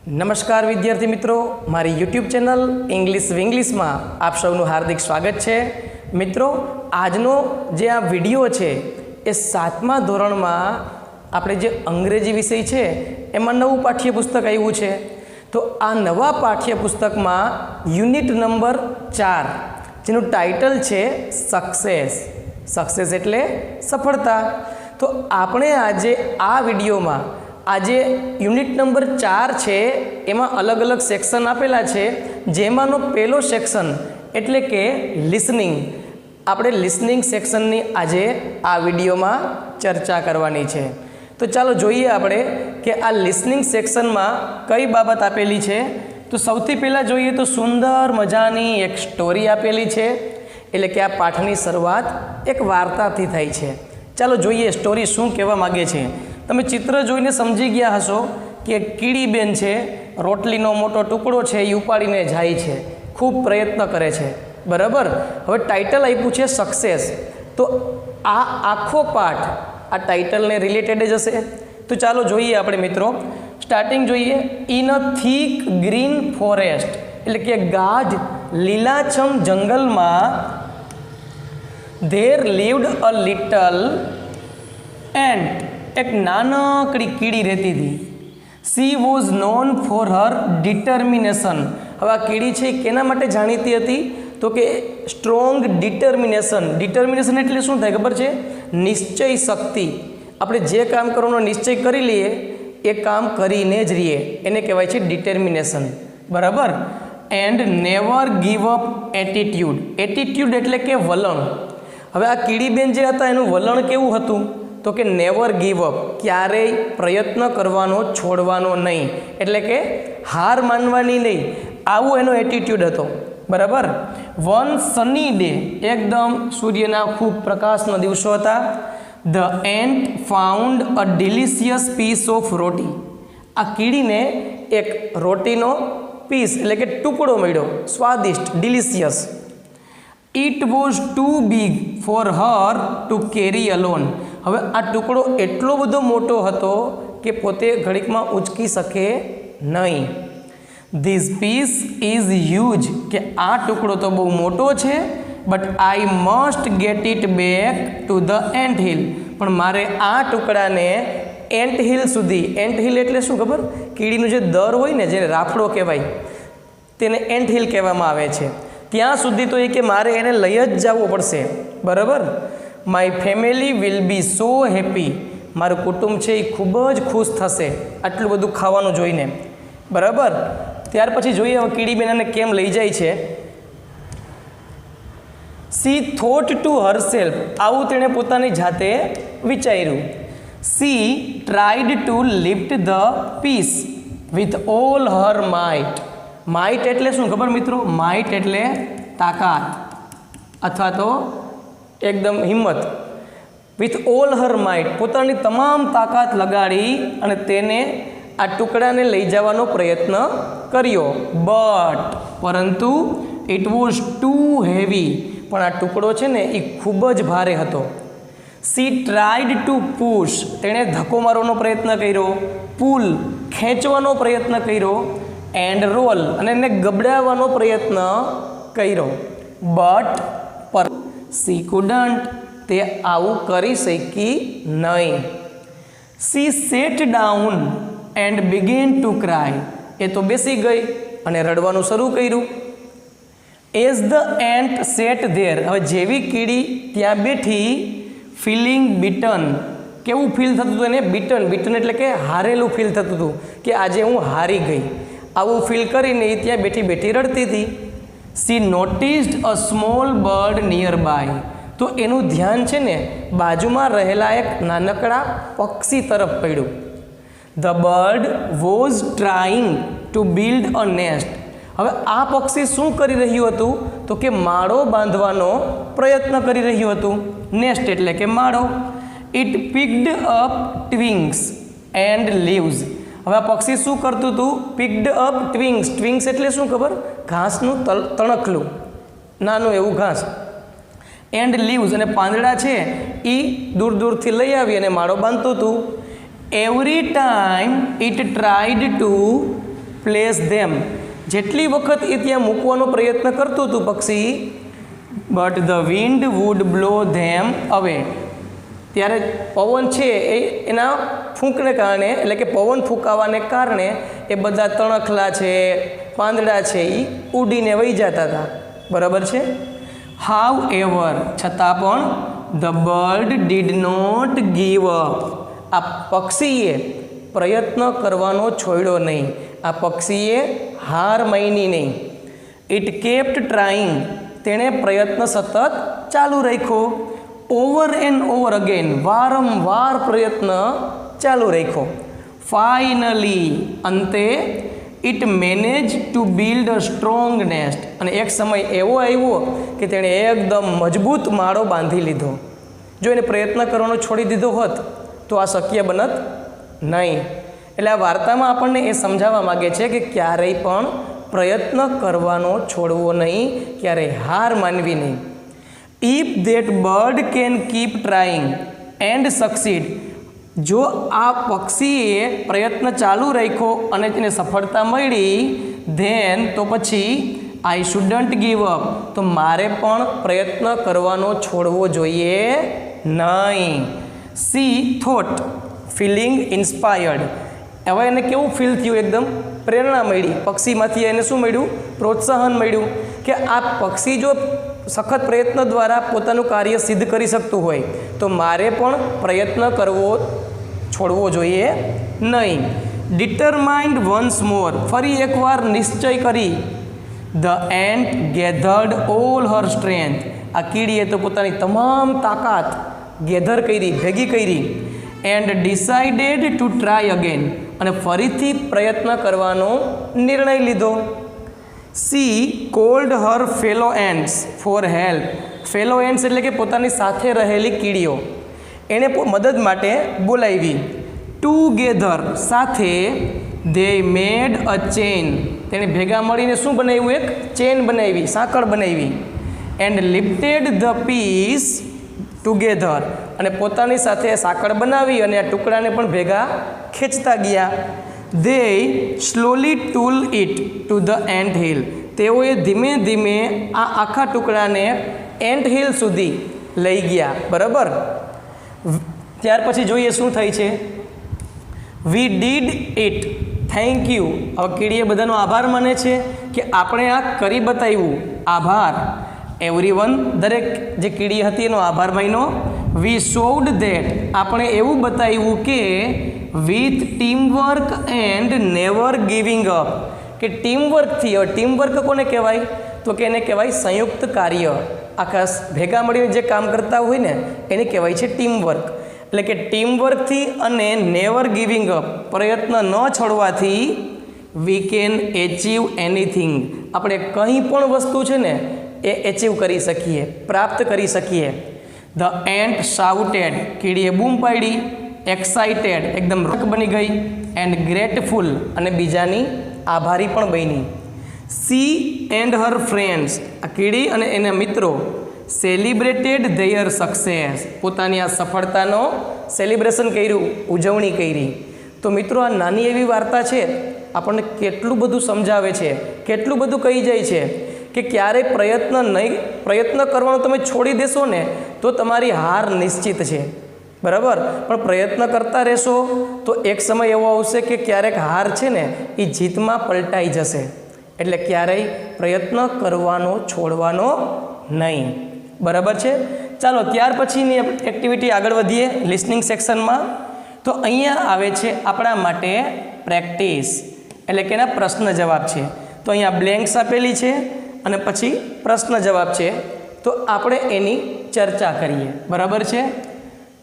નમસ્કાર વિદ્યાર્થી મિત્રો, મારી યુટ્યુબ ચેનલ ઇંગ્લિશ વિંગ્લિશમાં આપ સૌનું હાર્દિક સ્વાગત છે. મિત્રો, આજનો જે આ વિડીયો છે એ 7મા ધોરણમાં આપણે જે અંગ્રેજી વિષય છે એમાં નવું પાઠ્યપુસ્તક આવ્યું છે. તો આ નવા પાઠ્યપુસ્તકમાં યુનિટ નંબર 4 જેનું ટાઇટલ છે સક્સેસ એટલે સફળતા. તો આપણે આજે આ વિડીયોમાં આજે યુનિટ નંબર 4 છે એમાં અલગ અલગ સેક્શન આપેલા છે, જેમાંનો પહેલો સેક્શન એટલે કે લિસનિંગ. આપણે લિસનિંગ સેક્શનની આજે આ વિડીયોમાં ચર્ચા કરવાની છે. તો ચાલો જોઈએ આપણે કે આ લિસનિંગ સેક્શનમાં કઈ બાબત આપેલી છે. તો સૌથી પહેલાં જોઈએ તો સુંદર મજાની એક સ્ટોરી આપેલી છે, એટલે કે આ પાઠની શરૂઆત એક વાર્તાથી થાય છે. ચાલો જોઈએ સ્ટોરી શું કહેવા માગે છે. તમે ચિત્ર જોઈને સમજી ગયા હશો કે કીડીબેન છે, રોટલીનો મોટો ટુકડો છે એ ઉપાડીને જાય છે, ખૂબ પ્રયત્ન કરે છે, બરાબર. હવે ટાઇટલ આપ્યું છે સક્સેસ. તો આ આખો પાઠ આ ટાઇટલને રિલેટેડ જ હશે. તો ચાલો જોઈએ આપણે મિત્રો. સ્ટાર્ટિંગ જોઈએ. In a thick green forest એટલે કે ગાઢ લીલાછમ જંગલમાં there lived a little ant એક નાનકડી કીડી રહેતી હતી. She was known for her determination. હવે આ કીડી છે કેના માટે જાણીતી હતી? તો કે સ્ટ્રોંગ ડિટર્મિનેશન એટલે શું થાય ખબર છે? નિશ્ચય શક્તિ. આપણે જે કામ કરવાનો નિશ્ચય કરી લઈએ એ કામ કરીને જ રહીએ, એને કહેવાય છે ડિટર્મિનેશન, બરાબર. And never give up attitude એટલે કે વલણ. હવે આ કીડીબેન જે હતા એનું વલણ કેવું હતું? તો કે નેવર ગીવ અપ, ક્યારેય પ્રયત્ન કરવાનો છોડવાનો નહીં, એટલે કે હાર માનવાની નહીં, આવો એનો એટીટ્યૂડ હતો, બરાબર. વન સની ડે એકદમ સૂર્યના ખૂબ પ્રકાશનો દિવસો હતા. The ant found a delicious piece of roti. આ કીડીને એક રોટીનો પીસ એટલે કે ટુકડો મળ્યો, સ્વાદિષ્ટ, delicious. It was too big for her to carry alone. હવે આ ટુકડો એટલો બધો મોટો હતો કે પોતે ઘડીકમાં ઉંચકી શકે નહીં. ધીસ પીસ ઇઝ હ્યુજ, કે આ ટુકડો તો બહુ મોટો છે, but I must get it back to the ant hill. પણ મારે આ ટુકડાને એન્ટ હિલ સુધી, એન્ટ હિલ એટલે શું ખબર? કીડીનું જે દર હોય ને, જે રાફડો કહેવાય, તેને એન્ટ હિલ કહેવામાં આવે છે. ત્યાં સુધી તો એ કે મારે એને લઈ જ જવું પડશે, બરાબર. My family will be so happy. મારું કુટુંબ છે એ ખૂબ જ ખુશ થશે આટલું બધું ખાવાનું જોઈને, બરાબર. ત્યાર પછી જોઈએ હવે કીડીબેન એને કેમ લઈ જાય છે. સી થોટ ટુ હરસેલ્ફ, આવું તેણે પોતાની જાતે વિચાર્યું. She tried to lift the piece with all her might. Might એટલે શું ખબર મિત્રો? માઇટ એટલે તાકાત અથવા તો એકદમ હિંમત. વિથ ઓલ હર માઇટ, પોતાની તમામ તાકાત લગાડી અને તેને આ ટુકડાને લઈ જવાનો પ્રયત્ન કર્યો. બટ પરંતુ ઇટ વોઝ ટુ હેવી, પણ આ ટુકડો છે ને એ ખૂબ જ ભારે હતો. સી ટ્રાઈડ ટુ પુશ, તેણે ધક્કો મારવાનો પ્રયત્ન કર્યો, પુલ ખેંચવાનો પ્રયત્ન કર્યો, એન્ડ રોલ અને એને ગબડાવવાનો પ્રયત્ન કર્યો. બટ પર સી કુડન્ટ, તે આવું કરી શકી નહીં. She sat down and begin to cry, એ તો બેસી ગઈ અને રડવાનું શરૂ કર્યું. As the ant sat there, હવે જેવી કીડી ત્યાં બેઠી, ફિલિંગ બીટન, કેવું ફીલ થતું હતું એને? બીટન એટલે કે હારેલું ફીલ થતું હતું, કે આજે હું હારી ગઈ, આવું ફીલ કરીને એ ત્યાં બેઠી બેઠી રડતી હતી. She noticed a small bird nearby, તો એનું ધ્યાન છે ને બાજુમાં રહેલા એક નાનકડા પક્ષી તરફ પડ્યું. The bird was trying to build a nest. હવે આ પક્ષી શું કરી રહ્યું હતું? તો કે માળો બાંધવાનો પ્રયત્ન કરી રહ્યું હતું. નેસ્ટ એટલે કે માળો. It picked up twigs and leaves. હવે આ પક્ષી શું કરતું હતું? પિક્ડ અપ ટ્વિંગ્સ એટલે શું ખબર? ઘાસનું તણખલું, નાનું એવું ઘાસ. એન્ડ લીવ્સ અને પાંદડા છે એ દૂર દૂરથી લઈ આવી અને માળો બાંધતું હતું. Every time it tried to place them, જેટલી વખત એ ત્યાં મૂકવાનો પ્રયત્ન કરતું હતું પક્ષી, but the wind would blow them away, ત્યારે પવન છે એ એના ફૂંકને કારણે, એટલે કે પવન ફૂંકાવાને કારણે એ બધા તણખલા છે, પાંદડા છે એ ઉડીને વહી જતા હતા. બરાબર છે. હાવ એવર, છતાં પણ the bird did not give up, આ પક્ષીએ પ્રયત્ન કરવાનો છોડ્યો નહીં, આ પક્ષીએ હાર માની નહીં. ઇટ કેપ્ટ ટ્રાઇંગ, તેણે પ્રયત્ન સતત ચાલુ રાખ્યો. ઓવર એન્ડ ઓવર અગેન, વારંવાર પ્રયત્ન ચાલુ રાખ્યો. ફાઇનલી, અંતે it manage to build a strong nest, અને એક સમય એવો આવ્યો કે તેણે એકદમ મજબૂત માળો બાંધી લીધો. જો એને પ્રયત્ન કરવાનો છોડી દીધો હોત તો આ શક્ય બનત નહીં. એટલે આ વાર્તામાં આપણને એ સમજાવવા માગે છે કે ક્યારેય પણ પ્રયત્ન કરવાનો છોડવો નહીં, ક્યારેય હાર માનવી નહીં. If that bird can keep trying and succeed, જો આ પક્ષીએ પ્રયત્ન ચાલુ રાખ્યો અને તેને સફળતા મળી, ધેન તો પછી આઈ શુડન્ટ ગીવ અપ, તો મારે પણ પ્રયત્ન કરવાનો છોડવો જોઈએ નહીં. સી થોટ ફિલિંગ ઇન્સ્પાયર્ડ, હવે એને કેવું ફીલ થયું, એકદમ પ્રેરણા મળી પક્ષીમાંથી. એને શું મળ્યું? પ્રોત્સાહન મળ્યું કે આ પક્ષી જો સખત પ્રયત્ન દ્વારા પોતાનું કાર્ય સિદ્ધ કરી શકતું હોય તો મારે પણ પ્રયત્ન કરવો છોડવો જોઈએ નહીં. ડિટરમાઇન્ડ વન્સ મોર, ફરી એકવાર નિશ્ચય કરી. The ant gathered all her strength, આ કીડીએ તો પોતાની તમામ તાકાત ગેધર કરી, ભેગી કરી. And decided to try again, અને ફરીથી પ્રયત્ન કરવાનો નિર્ણય લીધો. C cold Har fellow ants for help, fellow ants એટલે કે પોતાની સાથે રહેલી કીડીઓ, એણે મદદ માટે બોલાવી. ટુગેધર, સાથે. ધે મેડ અ ચેન, તેણે ભેગા મળીને શું બનાવ્યું? એક ચેન બનાવી, સાંકળ બનાવી. And lifted the piece together, અને પોતાની સાથે સાંકળ બનાવી અને આ ટુકડાને પણ ભેગા ખેંચતા ગયા. They slowly tool it to the ant hill, તેઓએ ધીમે ધીમે આ આખા ટુકડાને એન્ટ હિલ સુધી લઈ ગયા. બરાબર. ત્યાર પછી જોઈએ શું થાય છે. We did it, thank you. હવે કીડીએ બધાનો આભાર માને છે કે આપણે આ કરી બતાવ્યું, આભાર. એવરીવન, દરેક જે કીડી હતી એનો આભાર માન્યો. વી શોડ ધેટ, આપણે એવું બતાવ્યું કે with teamwork and never giving up, કે ટીમવર્કથી, હવે ટીમવર્ક કોને કહેવાય? તો કે એને કહેવાય સંયુક્ત કાર્ય. આખા ભેગા મળીને જે કામ કરતા હોય ને એને કહેવાય છે ટીમવર્ક. એટલે કે ટીમવર્કથી અને નેવર ગિવિંગ અપ, પ્રયત્ન ન છોડવાથી, વી કેન એચીવ એનીથિંગ, આપણે કંઈ પણ વસ્તુ છે ને એ એચીવ કરી શકીએ, પ્રાપ્ત કરી શકીએ. ધ એન્ટ શાઉટેડ, કીડીએ બૂમ પાડી. એક્સાઇટેડ, એકદમ રોક બની ગઈ. એન્ડ ગ્રેટફુલ, અને બીજાની આભારી પણ બની. સી એન્ડ હર ફ્રેન્ડ્સ, આ કીડી અને એના મિત્રો સેલિબ્રેટેડ ધેયર સક્સેસ, પોતાની આ સફળતાનો સેલિબ્રેશન કર્યું, ઉજવણી કરી. તો મિત્રો આ નાની એવી વાર્તા છે, આપણને કેટલું બધું સમજાવે છે, કેટલું બધું કહી જાય છે કે ક્યારેય પ્રયત્ન કરવાનો તમે છોડી દેશો ને તો તમારી હાર નિશ્ચિત છે. બરાબર. પણ પ્રયત્ન કરતા રહેશો તો એક સમય એવો આવશે કે ક્યારેક હાર છે ને એ જીતમાં પલટાઈ જશે. એટલે ક્યારેય પ્રયત્ન કરવાનો છોડવાનો નહીં. બરાબર છે. ચાલો ત્યાર પછીની એક્ટિવિટી આગળ વધીએ લિસનિંગ સેક્શનમાં. તો અહીંયા આવે છે આપણા માટે પ્રેક્ટિસ, એટલે કે એના પ્રશ્ન જવાબ છે. તો અહીંયા બ્લેન્ક્સ આપેલી છે અને પછી પ્રશ્ન જવાબ છે. તો આપણે એની ચર્ચા કરીએ. બરાબર છે.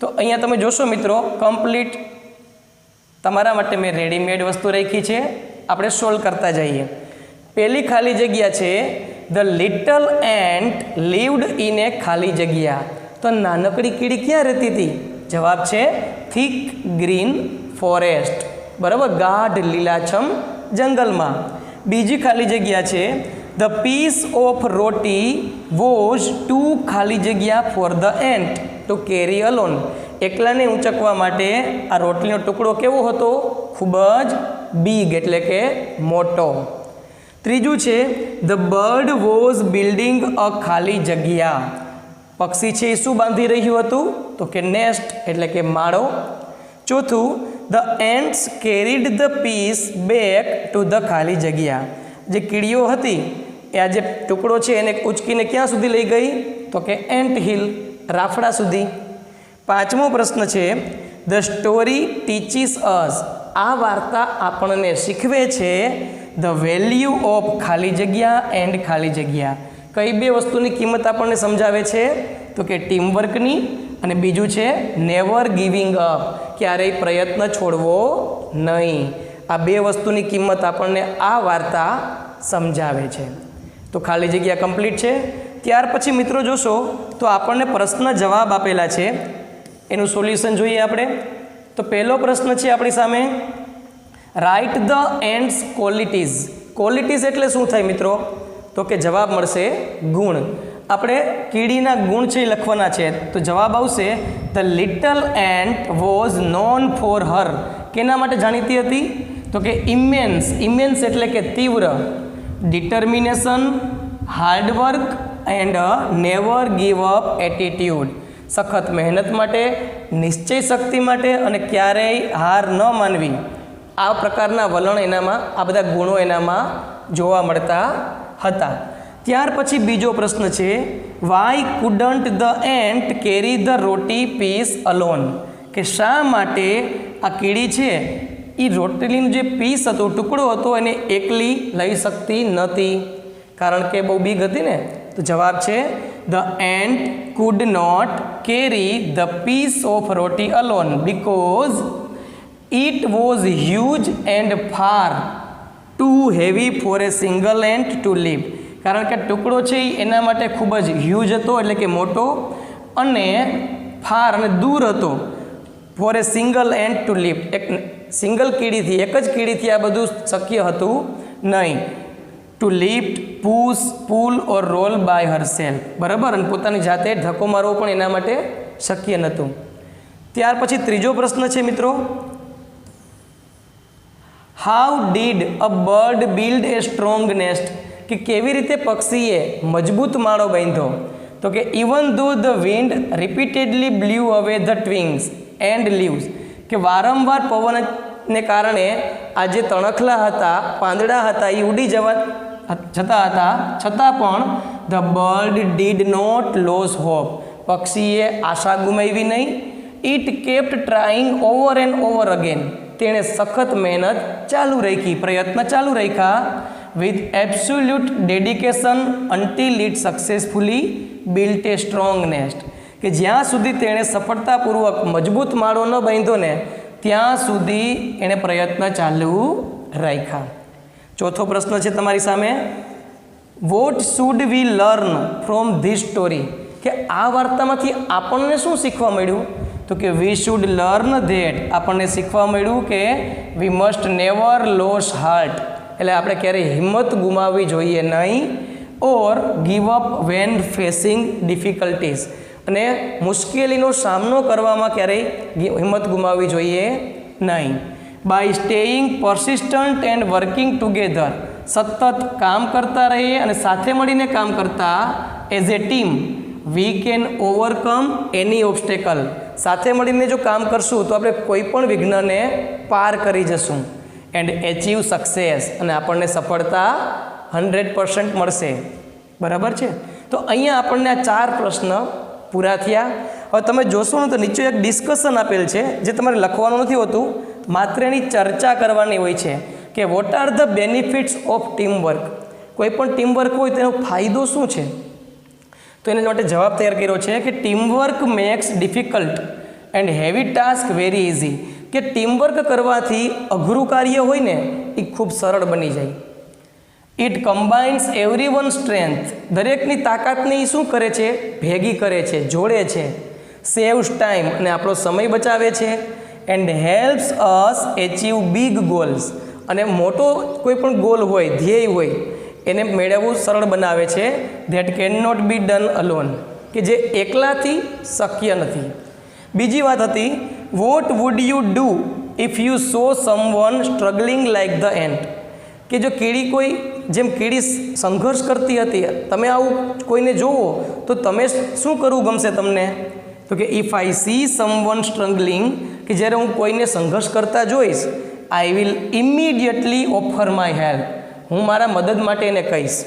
તો અહીંયા તમે જોશો મિત્રો, કમ્પ્લીટ તમારા માટે મેં રેડીમેડ વસ્તુ રાખી છે, આપણે સોલ્વ કરતા જઈએ. પહેલી ખાલી જગ્યા છે, the little ant lived in a ખાલી જગ્યા. તો નાનકડી કીડી ક્યાં રહેતી હતી? જવાબ છે થીક ગ્રીન ફોરેસ્ટ. બરાબર, ગાઢ લીલાછમ જંગલમાં. બીજી ખાલી જગ્યા છે, the piece of roti was to ખાલી જગ્યા for the ant to carry alone. એકલાને ઊંચકવા માટે આ રોટલીનો ટુકડો કેવો હતો? ખૂબ જ big એટલે કે મોટો. ત્રીજું છે the bird was building a ખાલી જગ્યા. પક્ષી છે એ શું બાંધી રહ્યું હતું? તો કે નેસ્ટ એટલે કે માળો. ચોથું the ants carried the piece back to the ખાલી જગ્યા. જે કીડીઓ હતી એ આ જે ટુકડો છે એને ઉચકીને ક્યાં સુધી લઈ ગઈ? તો કે એન્ટ હિલ, રાફડા સુધી. પાંચમો પ્રશ્ન છે ધ સ્ટોરી ટીચીસ અસ. આ વાર્તા આપણને શીખવે છે ધ વેલ્યુ ઓફ ખાલી જગ્યા એન્ડ ખાલી જગ્યા. કઈ બે વસ્તુની કિંમત આપણને સમજાવે છે? તો કે ટીમવર્કની, અને બીજું છે નેવર ગિવિંગ અપ, ક્યારેય પ્રયત્ન છોડવો નહીં. આ બે વસ્તુની કિંમત આપણને આ વાર્તા સમજાવે છે. તો ખાલી જગ્યા કમ્પ્લીટ છે. ત્યાર પછી મિત્રો જોશો તો આપણને પ્રશ્ન જવાબ આપેલા છે, એનું સોલ્યુશન જોઈએ આપણે. તો પહેલો પ્રશ્ન છે આપણી સામે, write the ends qualities. Qualities એટલે શું થાય મિત્રો? તો કે જવાબ મળશે ગુણ. આપણે કીડીના ગુણ છે એ લખવાના છે. તો જવાબ આવશે the little ant was known for her. કેના માટે જાણીતી હતી? તો કે ઇમેન્સ. ઇમેન્સ એટલે કે તીવ્ર. Determination, hard work and never give up attitude. સખત મહેનત માટે, નિશ્ચય શક્તિ માટે અને ક્યારેય હાર ન માનવી. આ પ્રકારના વલણ એનામાં, આ બધા ગુણો એનામાં જોવા મળતા હતા. ત્યાર પછી બીજો પ્રશ્ન છે, why couldn't the ant carry the roti piece alone. કે શા માટે આ કીડી છે એ રોટલીનું જે પીસ હતો, ટુકડો હતો, એને એકલી લઈ શકતી નહોતી, કારણ કે બહુ બિગ હતી ને. તો જવાબ છે the ant could not carry the piece of roti alone because it was huge and far too heavy for a single ant to leave. કારણ કે ટુકડો છે એ એના માટે ખૂબ જ હ્યુજ હતો એટલે કે મોટો, અને ફાર અને દૂર હતો for a single ant to leave. એક સિંગલ કીડીથી, એક જ કીડીથી આ બધું શક્ય હતું નહીં. To lift, push, pull or roll by herself. બરાબર, અને પોતાની જાતે ધક્કો મારવો પણ એના માટે શક્ય નહોતું. ત્યાર પછી ત્રીજો પ્રશ્ન છે મિત્રો, how did a bird build A strong nest. કે કેવી રીતે પક્ષીએ મજબૂત માળો બાંધ્યો? તો કે even though the wind repeatedly blew away the twigs and leaves. કે વારંવાર પવનને કારણે આ જે તણખલા હતા, પાંદડા હતા, એ ઉડી જતા હતા, છતાં પણ the bird did not lose hope. પક્ષીએ આશા ગુમાવી નહીં. It kept trying over and over again. તેણે સખત મહેનત ચાલુ રાખી, પ્રયત્ન ચાલુ રાખ્યા. With absolute dedication until it successfully built a strong nest. કે જ્યાં સુધી તેણે સફળતાપૂર્વક મજબૂત માળો ન બાંધ્યો ને ત્યાં સુધી એણે પ્રયત્ન ચાલુ રાખ્યા. ચોથો પ્રશ્ન છે તમારી સામે, what should we learn from this story. કે આ વાર્તામાંથી આપણને શું શીખવા મળ્યું? તો કે વી શુડ લર્ન ધેટ. આપણને શીખવા મળ્યું કે we must never lose heart. એટલે આપણે ક્યારેય હિંમત ગુમાવવી જોઈએ નહીં. Or give up when facing difficulties. અને મુશ્કેલીનો સામનો કરવામાં ક્યારેય હિંમત ગુમાવવી જોઈએ નહીં. By staying persistent and working together. સતત કામ કરતા રહીએ અને સાથે મળીને કામ કરતા as a team we can overcome any obstacle. સાથે મળીને જો કામ કરશું તો આપણે કોઈ પણ વિઘ્નને પાર કરી જશું. And achieve success. અને આપણને સફળતા 100% મળશે. બરાબર છે? તો અહીંયા આપણને આ 4 પ્રશ્ન પૂરા થયા. હવે તમે જોશો ને તો નીચે એક ડિસ્કશન આપેલ છે, જે તમારે લખવાનું નથી હોતું, માત્ર એની ચર્ચા કરવાની હોય છે કે what are the benefits of teamwork. કોઈ પણ ટીમવર્ક હોય તેનો ફાયદો શું છે? તો એના માટે જવાબ તૈયાર કર્યો છે કે teamwork makes difficult and heavy task very easy. કે ટીમવર્ક કરવાથી અઘરું કાર્ય હોય ને એ ખૂબ સરળ બની જાય. It combines every one strength. દરેકની તાકાતને એ શું કરે છે? ભેગી કરે છે, જોડે છે. Saves time. અને આપણો સમય બચાવે છે. And helps us achieve big goals. અને મોટો કોઈ પણ ગોલ હોય, ધ્યેય હોય, એને મેળવવું સરળ બનાવે છે. That can not be done alone. કે જે એકલાથી શક્ય નથી. બીજી વાત હતી, what would you do if you saw someone struggling like the ant, કે જો કીડી કોઈ જેમ કીડી સંઘર્ષ કરતી હતી, તમે આવું કોઈને જોવો તો તમે શું કરવું ગમશે તમને? તો કે if I C someone struggling, કે જ્યારે હું કોઈને સંઘર્ષ કરતા જોઈશ, I will immediately offer my help, હું મારા મદદ માટે એને કહીશ.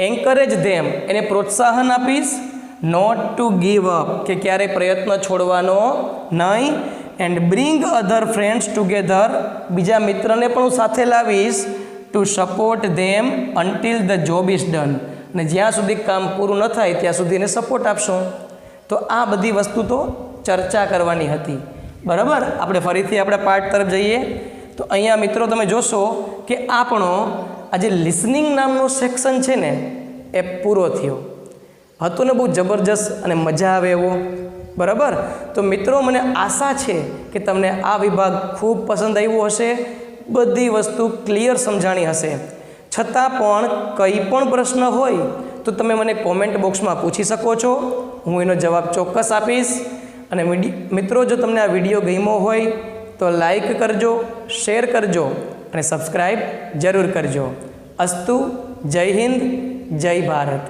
એન્કરેજ ધેમ, એને પ્રોત્સાહન આપીશ. નોટ ટુ ગીવ અપ, કે ક્યારેય પ્રયત્ન છોડવાનો નહીં. And bring other friends together, બીજા મિત્રને પણ હું સાથે લાવીશ. To support them until the job is done, અને જ્યાં સુધી કામ પૂરું ન થાય ત્યાં સુધી એને સપોર્ટ આપશો. તો આ બધી વસ્તુ તો ચર્ચા કરવાની હતી, બરાબર. આપણે ફરીથી આપણા પાઠ તરફ જઈએ તો અહીંયા મિત્રો તમે જોશો કે આપણો આ જે લિસનિંગ નામનો સેક્શન છે ને એ પૂરો થયો હતો ને, બહુ જબરજસ્ત અને મજા આવે એવો, બરાબર. તો મિત્રો મને આશા છે કે તમને આ વિભાગ ખૂબ પસંદ આવ્યો હશે, બધી વસ્તુ ક્લિયર સમજાણી હશે. છતાં પણ કંઈ પણ પ્રશ્ન હોય તો તમે મને કોમેન્ટ બોક્સમાં પૂછી શકો છો, હું એનો જવાબ ચોક્કસ આપીશ. અને મિત્રો જો તમને આ વિડીયો ગમ્યો હોય તો લાઈક કરજો, શેર કરજો અને સબસ્ક્રાઈબ જરૂર કરજો. અસ્તુ. જય હિન્દ, જય ભારત.